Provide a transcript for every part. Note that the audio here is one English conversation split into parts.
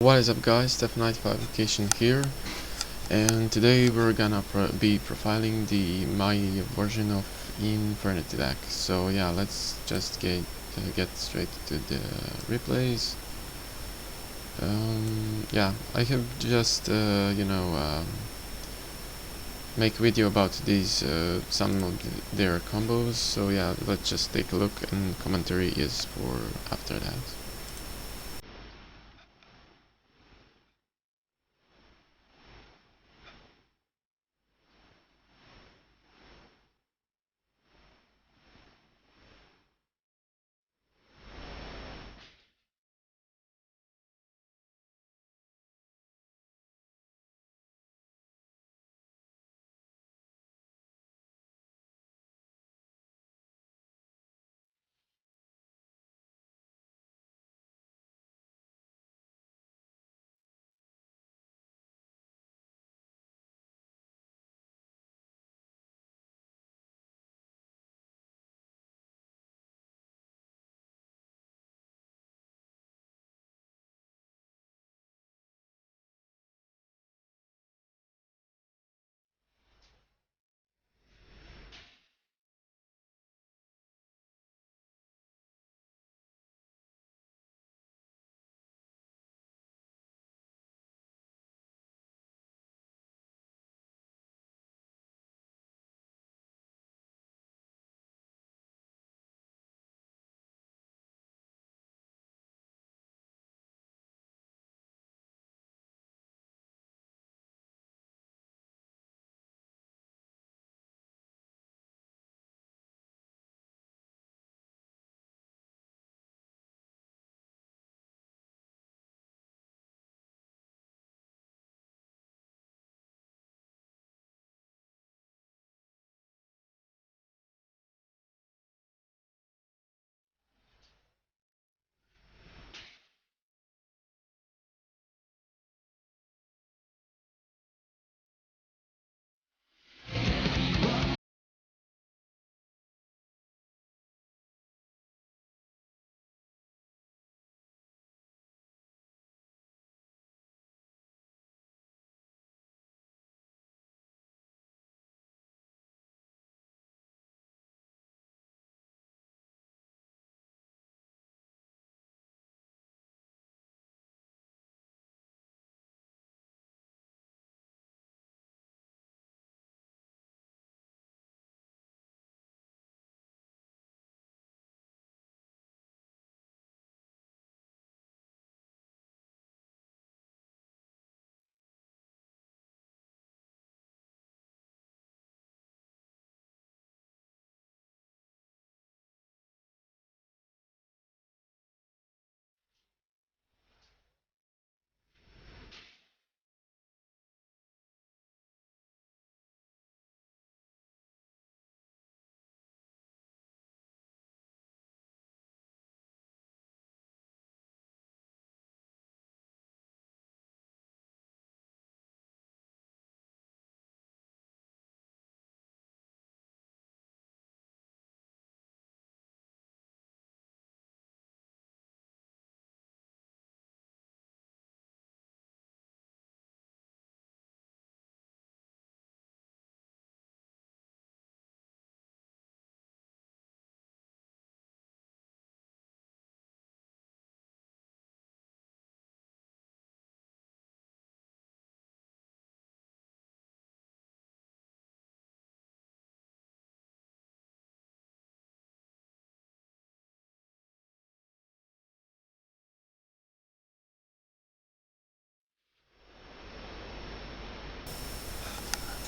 What is up guys, Steph95 Vacation here, and today we're gonna be profiling my version of Infernity deck. So yeah, let's just get straight to the replays. Yeah, I have just make video about these some of their combos. So yeah, let's just take a look, and commentary is for after that.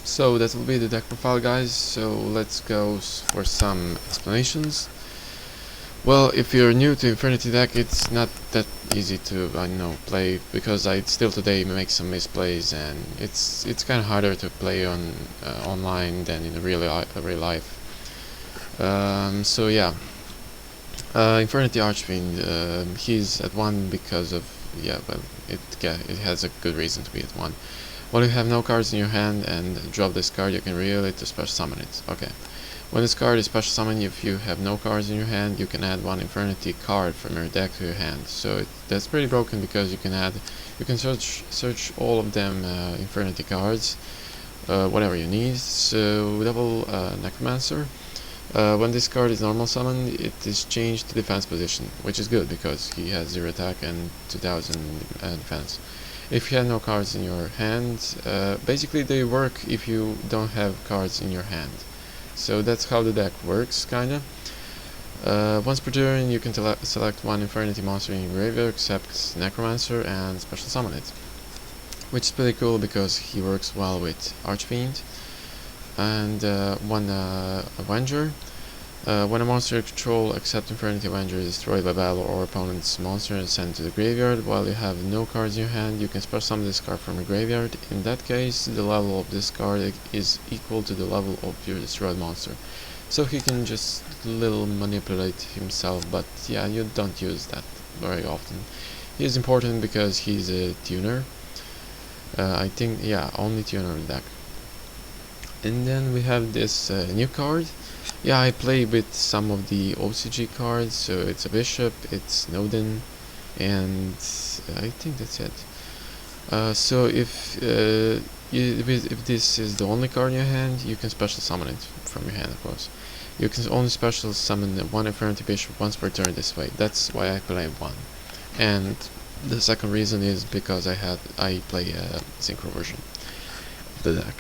So that will be the deck profile guys, so let's go for some explanations. Well, if you're new to Infernity deck, it's not that easy to, play, because I still today make some misplays, and it's kind of harder to play on online than in real life. So yeah, Infernity Archfiend, he's at 1 because of, it has a good reason to be at 1. Well, you have no cards in your hand and drop this card, you can reveal it to special summon it. Okay. When this card is special summoned, if you have no cards in your hand, you can add one Infernity card from your deck to your hand. So that's pretty broken because you can search all of them Infernity cards, whatever you need. So double Necromancer. When this card is normal summoned, it is changed to defense position, which is good because he has 0 attack and 2000 defense. If you have no cards in your hand, basically they work if you don't have cards in your hand. So that's how the deck works, kinda. Once per turn, you can select one Infernity monster in your graveyard except Necromancer and special summon it, which is pretty cool because he works well with Archfiend. And one Avenger. When a monster you control except Infernity Avenger is destroyed by battle or opponent's monster and sent to the graveyard, while you have no cards in your hand, you can special summon this card from your graveyard. In that case, the level of this card is equal to the level of your destroyed monster. So he can just little manipulate himself, but yeah, you don't use that very often. He is important because he's a tuner. I think, yeah, only tuner in the deck. And then we have this new card. Yeah, I play with some of the OCG cards, so it's a Bishop, it's Nodin, and I think that's it. So if this is the only card in your hand, you can special summon it from your hand, of course. You can only special summon one Infernity Bishop once per turn this way. That's why I play one. And the second reason is because I play a synchro version of the deck.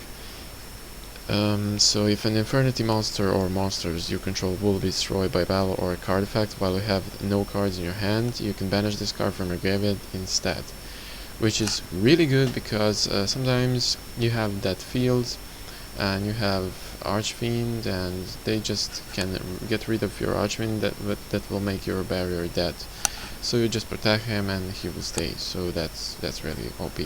So if an Infernity monster or monsters you control will be destroyed by battle or a card effect while you have no cards in your hand, you can banish this card from your graveyard instead. Which is really good because sometimes you have that field and you have Archfiend and they just can get rid of your Archfiend that will make your barrier dead. So you just protect him and he will stay, so that's really OP.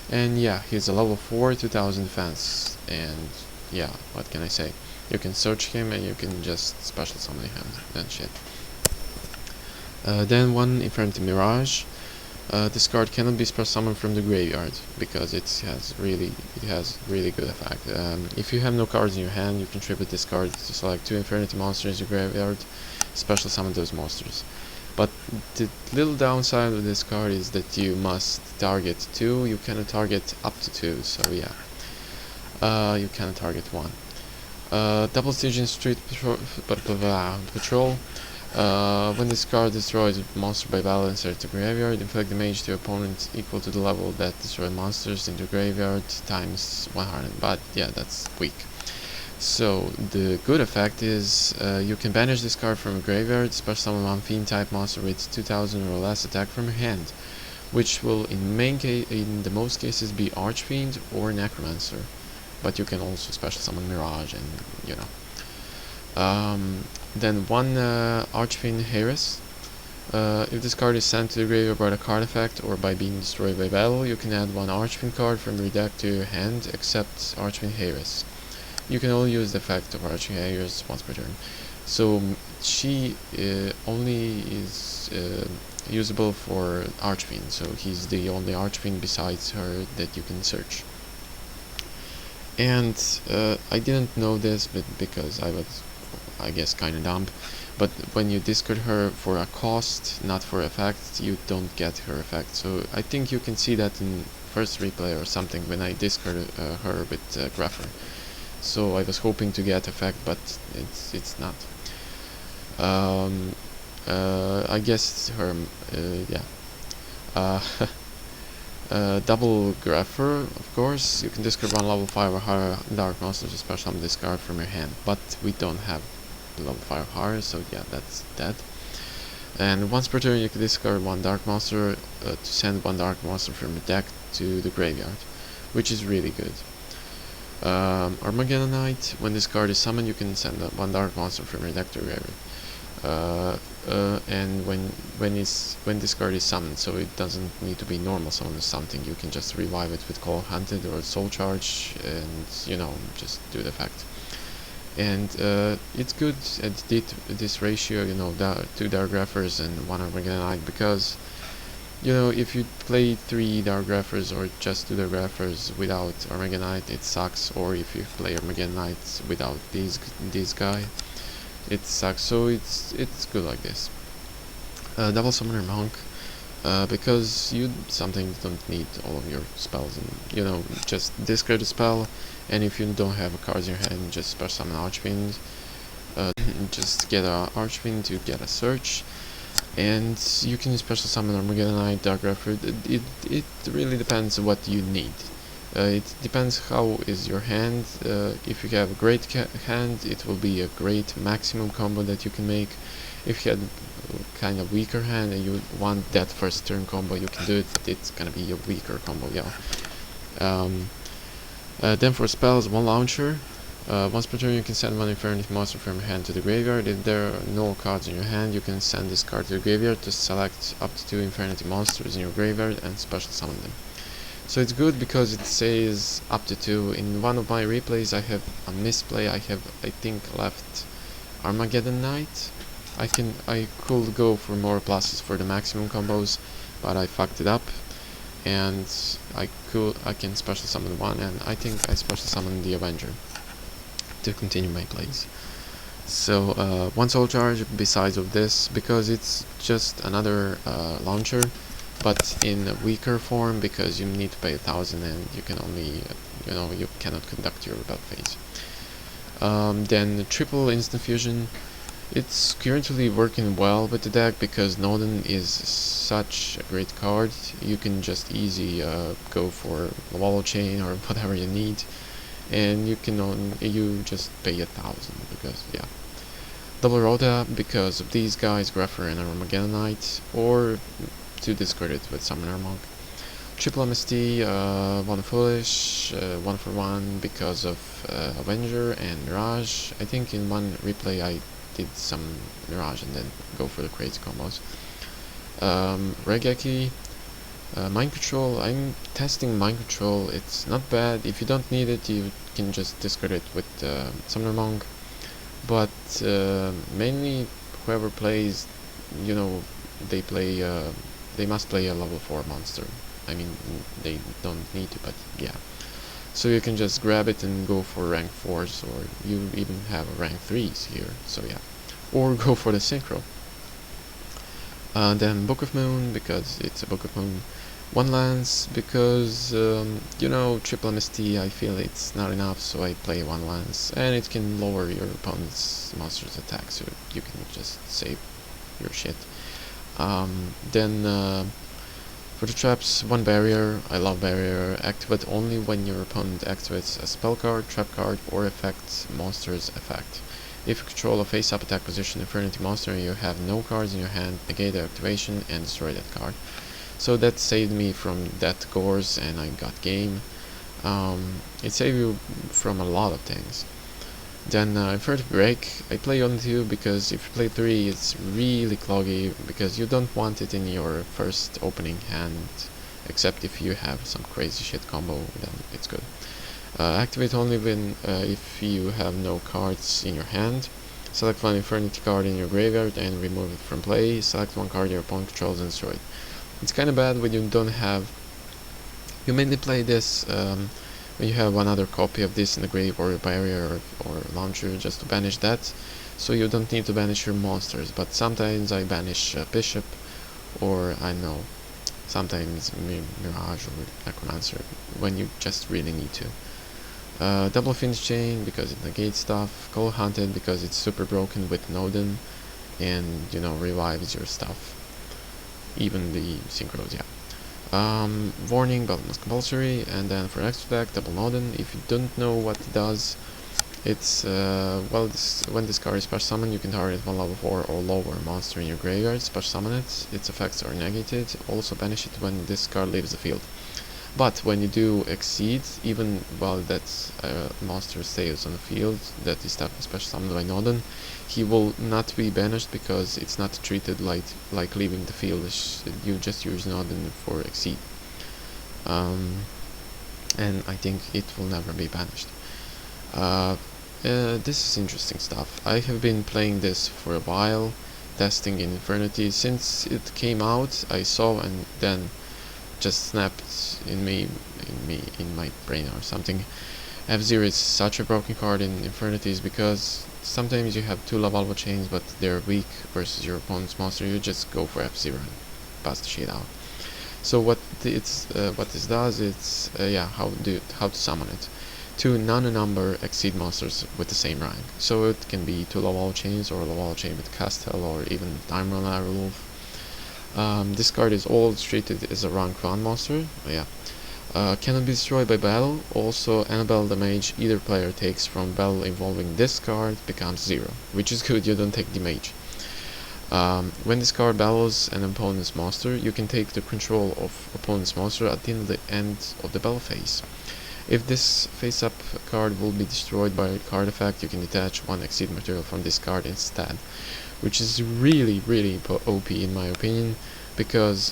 And yeah, he's a level 4, 2000 defense, and yeah, what can I say? You can search him and you can just special summon him and shit. Then one Infernity Mirage. This card cannot be special summoned from the graveyard because it has really good effect. If you have no cards in your hand, you can tribute this card to select 2 Infernity monsters in your graveyard, special summon those monsters. But the little downside of this card is that you must target 2, you cannot target up to 2, so yeah. You cannot target 1. Double Stygian Street Patrol. When this card destroys a monster by battle insert to graveyard, inflict damage to your opponent equal to the level that destroyed monsters into graveyard times 100. But yeah, that's weak. So the good effect is you can banish this card from a graveyard, special summon one fiend type monster with 2000 or less attack from your hand, which will in the most cases be Archfiend or Necromancer, but you can also special summon Mirage and you know. Then one Archfiend Harris. If this card is sent to the graveyard by the card effect or by being destroyed by battle, you can add one Archfiend card from your deck to your hand except Archfiend Harris. You can only use the effect of Archfiend Harris once per turn. So she only is usable for Archfiend, so he's the only Archfiend besides her that you can search. And I didn't know this, but because I was, I guess, kinda dumb, but when you discard her for a cost, not for effect, you don't get her effect. So I think you can see that in first replay or something when I discarded her with Grapher. So I was hoping to get effect, but it's not. I guess her, yeah. Double Grapher, of course. You can discard one level 5 or higher dark monster to special summon this card from your hand, but we don't have level 5 or higher, so yeah, that's that. And once per turn you can discard one dark monster to send one dark monster from your deck to the graveyard, which is really good. Armageddonite, when this card is summoned you can send one dark monster from your deck to your graveyard. And when this card is summoned, so it doesn't need to be normal summon or something, you can just revive it with Call Hunted or Soul Charge and, you know, just do the effect. And it's good at this ratio, you know, 2 Dark Graphers and 1 Armageddonite, because You know, if you play 3 Dark Graphers or just 2 Dark Graphers without Armageddon Knight, it sucks. Or if you play Armageddon Knights without this guy, it sucks. So it's good like this. Double Summoner Monk, because you sometimes don't need all of your spells, and you know, just discard a spell, and if you don't have a card in your hand, just special summon Archfiend. Just get a Archfiend to get a search, and you can special summon Armageddon Knight, Dark Grapher. It really depends what you need. It depends how is your hand. If you have a great hand, it will be a great maximum combo that you can make. If you had kind of weaker hand and you want that first turn combo, you can do it, but it's gonna be a weaker combo, yeah. Then for spells, one launcher. Once per turn you can send one Infernity monster from your hand to the graveyard. If there are no cards in your hand, you can send this card to the graveyard to select up to 2 Infernity monsters in your graveyard and special summon them. So it's good because it says up to 2. In one of my replays I have a misplay. I think left Armageddon Knight. I could go for more pluses for the maximum combos, but I fucked it up, and I can special summon one, and I think I special summoned the Avenger to continue my plays. So one soul charge besides of this, because it's just another launcher, but in a weaker form, because you need to pay 1,000 and you can only, you cannot conduct your battle phase. Then triple instant fusion. It's currently working well with the deck because Nodin is such a great card. You can just easy go for a Wallow Chain or whatever you need, and you just pay 1,000 because yeah. Double Rota because of these guys, Grapher and Armageddon Knight, or to discard it with Summoner Monk. Triple MST, one Foolish, 1 for 1 because of Avenger and Mirage. I think in one replay I did some Mirage and then go for the crazy combos. Regeki, Mind Control. I'm testing Mind Control. It's not bad. If you don't need it, you can just discard it with Summoner Monk. But mainly whoever plays, they must play a level 4 monster. I mean, they don't need to, but yeah. So you can just grab it and go for rank 4s, or you even have a rank 3s here, so yeah. Or go for the synchro. Then Book of Moon, because it's a Book of Moon. One lance, because, triple MST, I feel it's not enough, so I play one lance. And it can lower your opponent's monster's attack, so you can just save your shit. Then for the traps, one barrier. I love barrier. Activate only when your opponent activates a spell card, trap card, or affects monster's effect. If you control a face-up attack position Infernity monster and you have no cards in your hand, negate the activation and destroy that card. So that saved me from that Gores and I got game. It saved you from a lot of things. Then Infernity Break, I play on 2 because if you play 3 it's really cloggy, because you don't want it in your first opening hand, except if you have some crazy shit combo, then it's good. Activate only when if you have no cards in your hand. Select one Infernity card in your graveyard and remove it from play. Select one card your opponent controls and destroy it. It's kinda bad when you don't have... You mainly play this when you have one other copy of this in the grave, or a barrier or launcher, just to banish that, so you don't need to banish your monsters. But sometimes I banish Bishop, or I know, sometimes Mirage or Necromancer, when you just really need to. Double Fiend Chain because it negates stuff. Cold Hunted because it's super broken with Nodin and revives your stuff, even the synchros, yeah. Warning, but not compulsory. And then for next deck, double Nodin. If you don't know what it does, it's when this card is special summoned, you can target one level 4 or lower monster in your graveyard, special summon it, its effects are negated, also banish it when this card leaves the field. But when you do exceed, even while that monster stays on the field, that is special summoned by Nodin, he will not be banished because it's not treated like leaving the field. You just use Nodin for exceed. And I think it will never be banished. This is interesting stuff. I have been playing this for a while, testing in Infernity. Since it came out, I saw and then just snapped in my brain or something. F-Zero is such a broken card in Infernities because sometimes you have two Lavalva chains but they're weak versus your opponent's monster. You just go for F-Zero and pass the shit out. So what this does, it's how to summon it. Two non-number exceed monsters with the same rank. So it can be two Lavalva chains or Lavalva chain with Castel or even Time Runner Wolf. This card is always treated as a rank 1 monster. Cannot be destroyed by battle. Also, any battle damage either player takes from battle involving this card becomes 0, which is good, you don't take damage. When this card battles an opponent's monster, you can take the control of opponent's monster at the end of the battle phase. If this face-up card will be destroyed by a card effect, you can detach one exceed material from this card instead, which is really OP in my opinion, because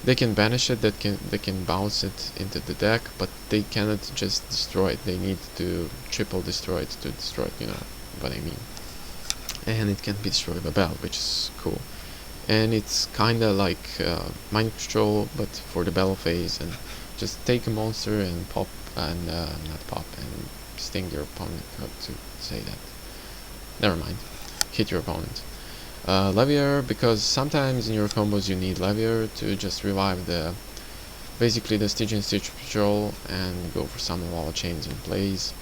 they can banish it, they can bounce it into the deck, but they cannot just destroy it. They need to triple destroy it to destroy it, you know what I mean. And it can be destroyed by battle, which is cool. And it's kinda like mind control, but for the battle phase, and just take a monster and pop, and not pop, and sting your opponent. How to say that? Never mind. Hit your opponent. Levier, because sometimes in your combos you need Levier to just revive basically the Stygian Stitch Patrol and go for some Lavalva chains in plays.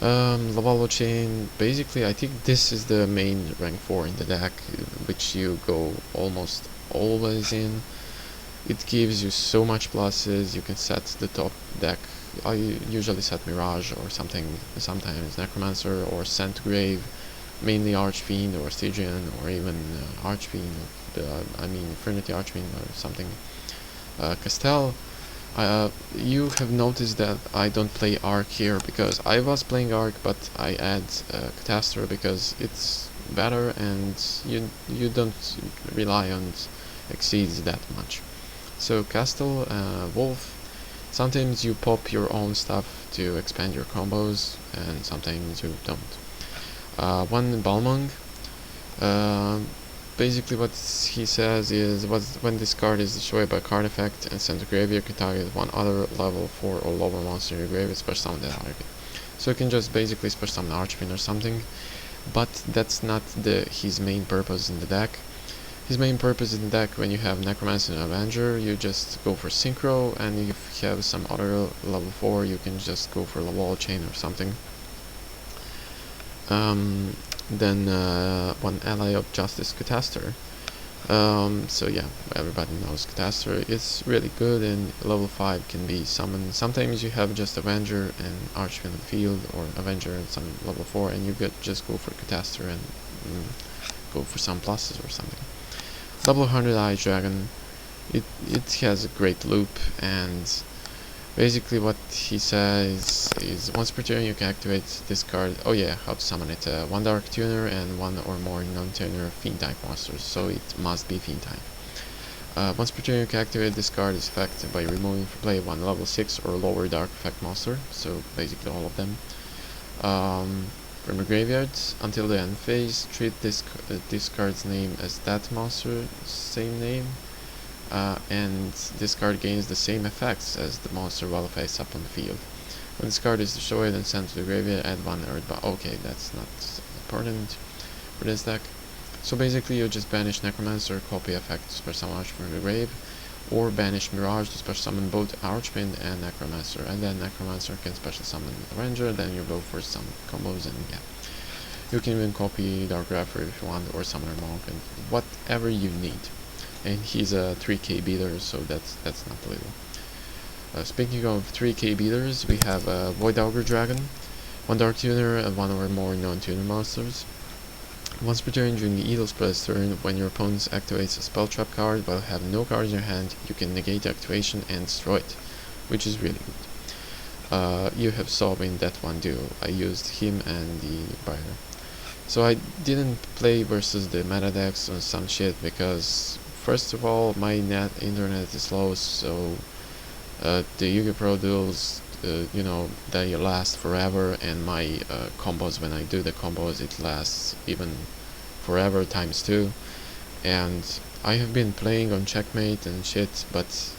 Lavalva chain, basically I think this is the main rank 4 in the deck, which you go almost always in. It gives you so much pluses. You can set the top deck. I usually set Mirage or something, sometimes Necromancer or Sent Grave, mainly Archfiend or Stygian or even Archfiend, Infernity Archfiend or something. Castel, you have noticed that I don't play Arc here because I was playing Arc, but I add Catastor because it's better and you don't rely on exceeds that much. So Castle, Wolf, sometimes you pop your own stuff to expand your combos and sometimes you don't. One Balmung, basically what he says is when this card is destroyed by a card effect and sent to graveyard, you can target one other level 4 or lower monster in your graveyard, special summon that target. So you can just basically special summon Archfiend or something, but that's not his main purpose in the deck. His main purpose in the deck, when you have Necromancer and Avenger, you just go for Synchro, and if you have some other level 4, you can just go for Lavalva Chain or something. Then one Ally of Justice, Catastor. So yeah, everybody knows Catastor. It's really good, and level 5 can be summoned. Sometimes you have just Avenger and Archfiend in the field, or Avenger and some level 4, and you just go for Catastor and go for some pluses or something. Double 100 Eye Dragon, it has a great loop, and basically what he says is once per turn you can activate this card. Oh yeah, how to summon it. One Dark Tuner and one or more non-tuner Fiend type monsters, so it must be Fiend type. Once per turn you can activate this card is effective by removing from play one level 6 or lower dark effect monster, so basically all of them. From the graveyard until the end phase, treat this card's name as that monster, same name, and this card gains the same effects as the monster while face up on the field. When this card is destroyed and sent to the graveyard, add one earth bar. Okay, that's not important for this deck. So basically you just banish Necromancer, copy effect to special summon Arch from the grave, or banish Mirage to special summon both Archfiend and Necromancer, and then Necromancer can special summon Avenger, then you go for some combos, and yeah. You can even copy Dark Grapher if you want, or Summoner Monk, and whatever you need. And he's a 3k beater, so that's not little. Speaking of 3k beaters, we have Void Augur Dragon, one Dark Tuner and one or more non-tuner monsters. Once per turn during the Eagle's Press turn, when your opponent activates a spell trap card but have no cards in your hand, you can negate the activation and destroy it, which is really good. You have saw in that one duel, I used him and the Brider. So I didn't play versus the meta decks on some shit because first of all my internet is slow, so the Yu-Gi-Oh! Pro duels, they last forever, and my combos, when I do the combos, it lasts even forever ×2, and I have been playing on checkmate and shit, but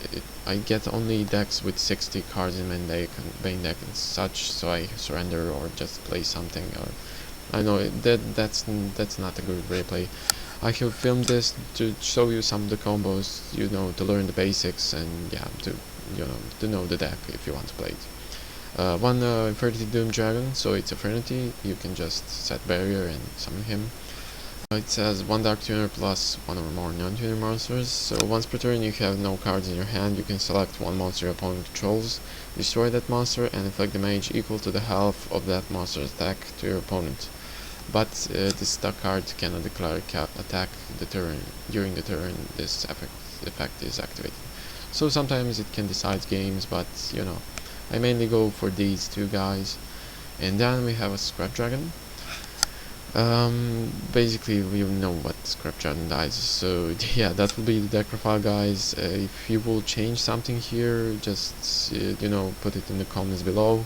I get only decks with 60 cards in main deck and such, so I surrender or just play something. Or I know that's not a good replay. I have filmed this to show you some of the combos, you know, to learn the basics, and yeah, to know the deck if you want to play it. One Infernity Doom Dragon, so it's Infernity. You can just set barrier and summon him. It says 1 Dark Tuner plus 1 or more non-tuner monsters, so once per turn you have no cards in your hand, you can select one monster your opponent controls, destroy that monster, and inflict damage equal to the health of that monster's attack to your opponent. But this stuck card cannot declare attack during the turn this effect is activated. So sometimes it can decide games, but you know, I mainly go for these two guys. And then we have a Scrap Dragon. Basically we know what Scrap Dragon does, so yeah, that will be the deck profile, guys. If you will change something here, just you know, put it in the comments below,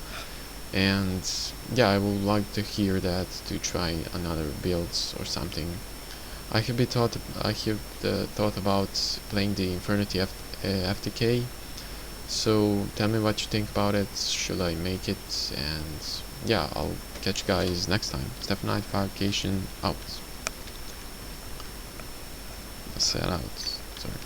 and yeah, I would like to hear that, to try another builds or something. I have thought about playing the Infernity FTK, so tell me what you think about it. Should I make it? And yeah, I'll catch you guys next time. Steph95cation out. Set out. Sorry.